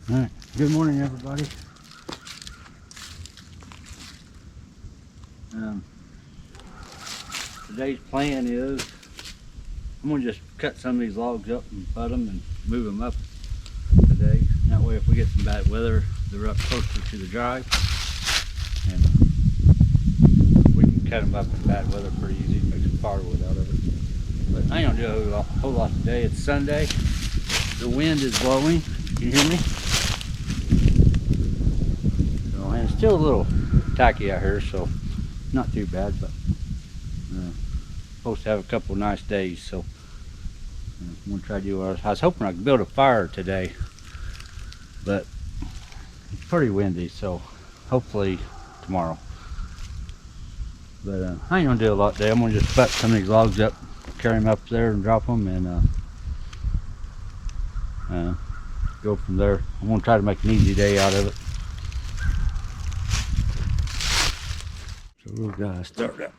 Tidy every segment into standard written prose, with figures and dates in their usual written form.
All right, good morning, everybody. Today's plan is I'm gonna just cut some of these logs up and butt them and move them up today. And that way, if we get some bad weather, they're up closer to the drive, and we can cut them up in bad weather pretty easy and make some firewood out of it. But I ain't gonna do a whole lot today. It's Sunday. The wind is blowing. Can you hear me? So, and it's still a little tacky out here, so not too bad, but supposed to have a couple nice days, so I'm gonna try to do what I was hoping I could build a fire today, but it's pretty windy, so hopefully tomorrow. But I ain't gonna do a lot today. I'm gonna just butt some of these logs up, carry them up there and drop them, and go from there. I'm gonna try to make an easy day out of it. So we'll gotta start up.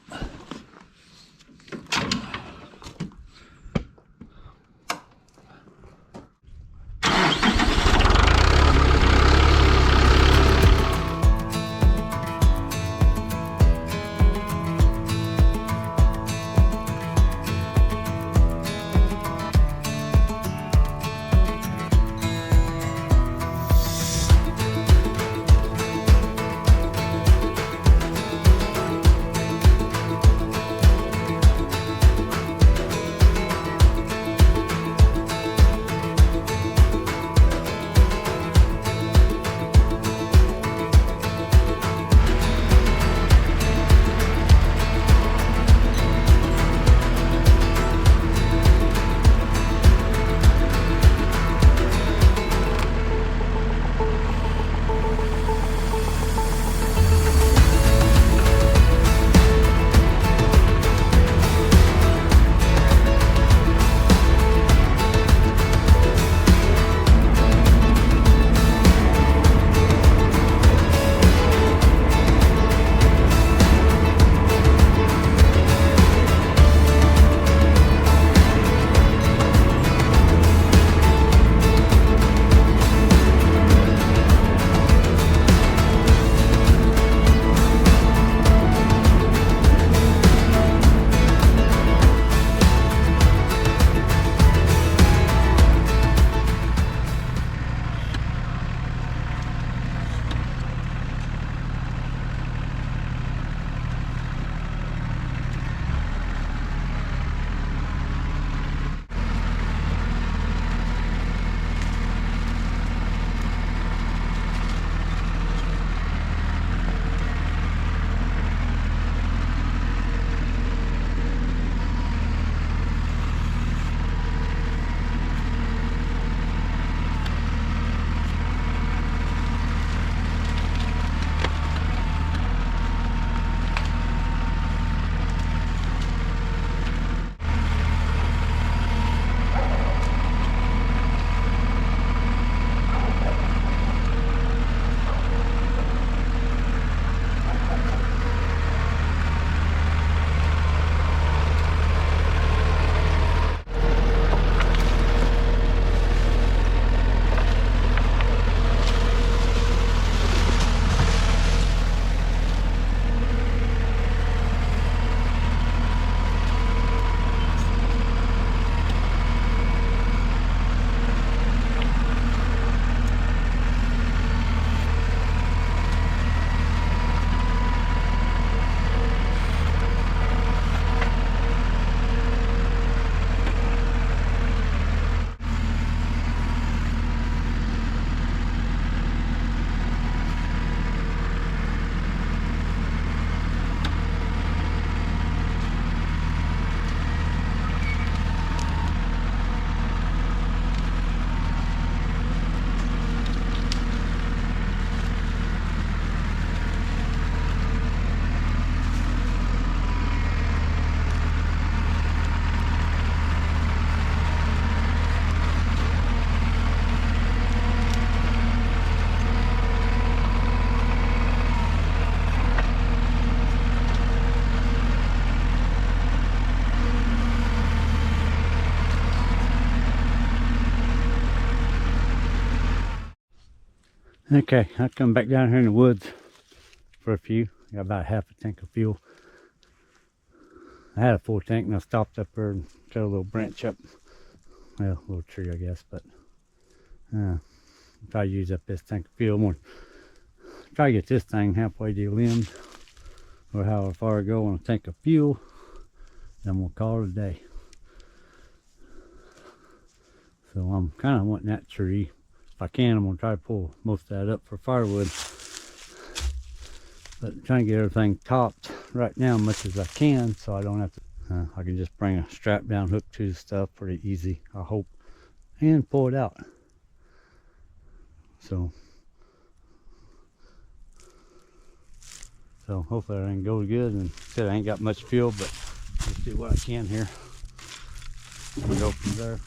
Okay, I come back down here in the woods for a few. Got about half a tank of fuel. I had a full tank and I stopped up there and cut a little branch up. Well, a little tree, I guess, but try to use up this tank of fuel. I'm gonna try to get this thing halfway de-limbed, or however far I go on a tank of fuel. Then we'll call it a day. So I'm kind of wanting that tree. If I can, I'm gonna try to pull most of that up for firewood. But trying to get everything topped right now as much as I can, so I don't have to. I can just bring a strap down hook to the stuff pretty easy, I hope, and pull it out. So hopefully everything goes good. And said I ain't got much fuel, but let's do what I can here. We'll go from there.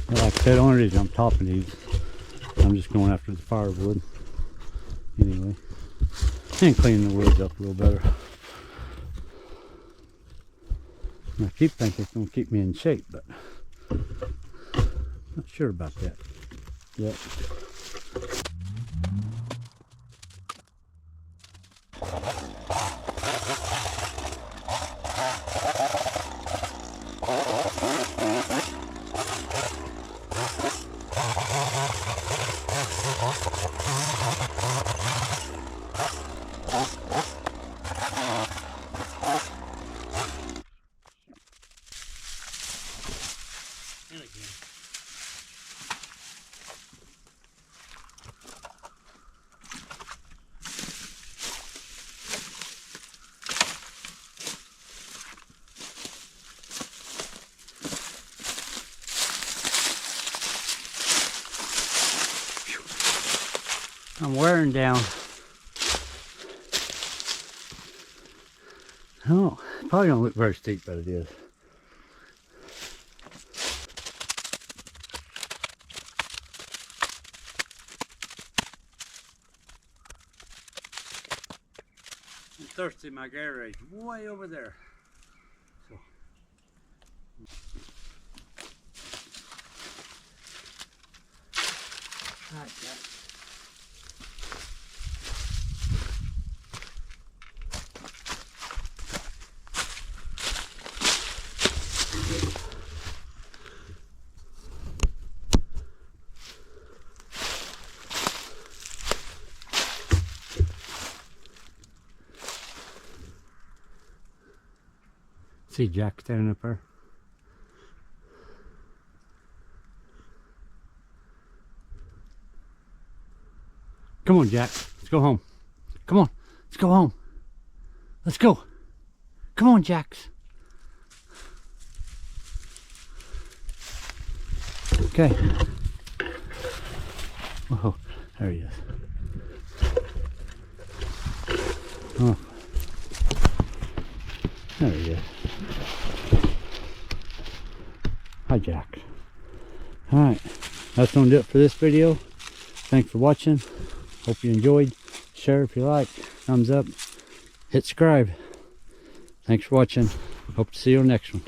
Like I said, the only reason I'm topping these, I'm just going after the firewood anyway, and cleaning the woods up a little better. And I keep thinking it's going to keep me in shape, but not sure about that yet. I'm wearing down. Oh, probably don't look very steep, but it is. I'm thirsty. My garage way over there. So. Right, guys. See Jack standing up there. Come on, Jack. Let's go home. Come on. Let's go home. Let's go. Come on, Jax. Okay. Whoa, there he is. Oh. There he is. Hi, Jack. Alright, that's going to do it for this video. Thanks for watching. Hope you enjoyed. Share if you like. Thumbs up. Hit subscribe. Thanks for watching. Hope to see you on the next one.